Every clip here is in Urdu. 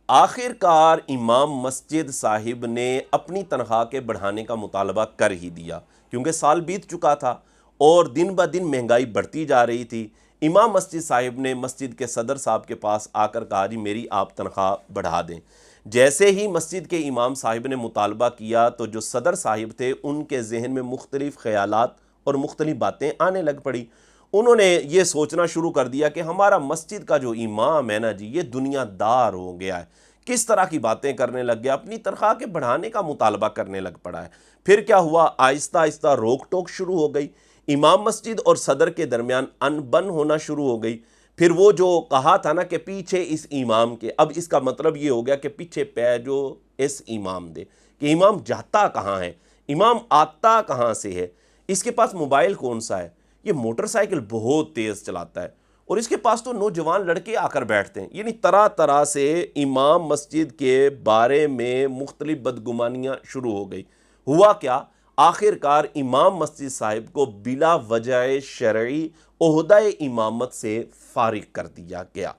آخر کار امام مسجد صاحب نے اپنی تنخواہ کے بڑھانے کا مطالبہ کر ہی دیا، کیونکہ سال بیت چکا تھا اور دن بہ دن مہنگائی بڑھتی جا رہی تھی۔ امام مسجد صاحب نے مسجد کے صدر صاحب کے پاس آ کر کہا جی میری آپ تنخواہ بڑھا دیں۔ جیسے ہی مسجد کے امام صاحب نے مطالبہ کیا تو جو صدر صاحب تھے ان کے ذہن میں مختلف خیالات اور مختلف باتیں آنے لگ پڑی۔ انہوں نے یہ سوچنا شروع کر دیا کہ ہمارا مسجد کا جو امام ہے نا جی یہ دنیا دار ہو گیا ہے، کس طرح کی باتیں کرنے لگ گیا، اپنی تنخواہ کے بڑھانے کا مطالبہ کرنے لگ پڑا ہے۔ پھر کیا ہوا، آہستہ آہستہ روک ٹوک شروع ہو گئی، امام مسجد اور صدر کے درمیان ان بن ہونا شروع ہو گئی۔ پھر وہ جو کہا تھا نا کہ پیچھے اس امام کے، اب اس کا مطلب یہ ہو گیا کہ پیچھے پہ جو اس امام دے، کہ امام جاتا کہاں ہے، امام آتا کہاں سے ہے، اس کے پاس موبائل کون سا ہے، یہ موٹر سائیکل بہت تیز چلاتا ہے، اور اس کے پاس تو نوجوان لڑکے آ کر بیٹھتے ہیں۔ یعنی طرح طرح سے امام مسجد کے بارے میں مختلف بدگمانیاں شروع ہو گئی۔ ہوا کیا، آخر کار امام مسجد صاحب کو بلا وجہ شرعی عہدہ امامت سے فارغ کر دیا گیا۔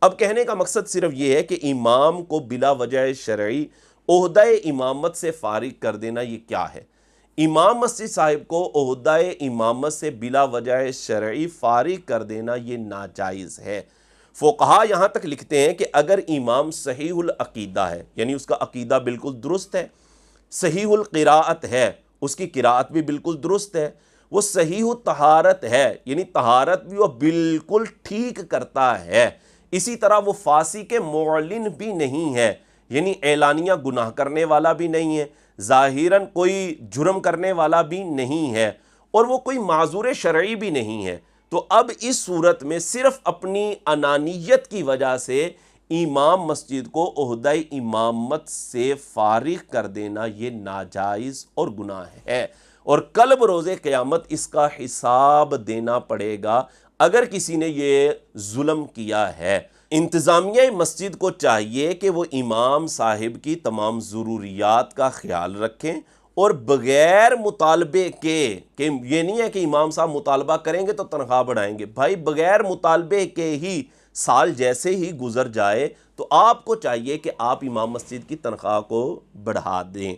اب کہنے کا مقصد صرف یہ ہے کہ امام کو بلا وجہ شرعی عہدہ امامت سے فارغ کر دینا یہ کیا ہے؟ امام مسجد صاحب کو عہدہ امامت سے بلا وجہ شرعی فارغ کر دینا یہ ناجائز ہے۔ فقہا یہاں تک لکھتے ہیں کہ اگر امام صحیح العقیدہ ہے، یعنی اس کا عقیدہ بالکل درست ہے، صحیح القراءت ہے، اس کی قراءت بھی بالکل درست ہے، وہ صحیح الطہارت ہے، یعنی طہارت بھی وہ بالکل ٹھیک کرتا ہے، اسی طرح وہ فاسق معلن بھی نہیں ہے، یعنی اعلانیہ گناہ کرنے والا بھی نہیں ہے، ظاہراً کوئی جرم کرنے والا بھی نہیں ہے، اور وہ کوئی معذور شرعی بھی نہیں ہے، تو اب اس صورت میں صرف اپنی انانیت کی وجہ سے امام مسجد کو عہدہ امامت سے فارغ کر دینا یہ ناجائز اور گناہ ہے، اور کل بروز قیامت اس کا حساب دینا پڑے گا اگر کسی نے یہ ظلم کیا ہے۔ انتظامیہ مسجد کو چاہیے کہ وہ امام صاحب کی تمام ضروریات کا خیال رکھیں، اور بغیر مطالبے کے، کہ یہ نہیں ہے کہ امام صاحب مطالبہ کریں گے تو تنخواہ بڑھائیں گے، بھائی بغیر مطالبے کے ہی سال جیسے ہی گزر جائے تو آپ کو چاہیے کہ آپ امام مسجد کی تنخواہ کو بڑھا دیں۔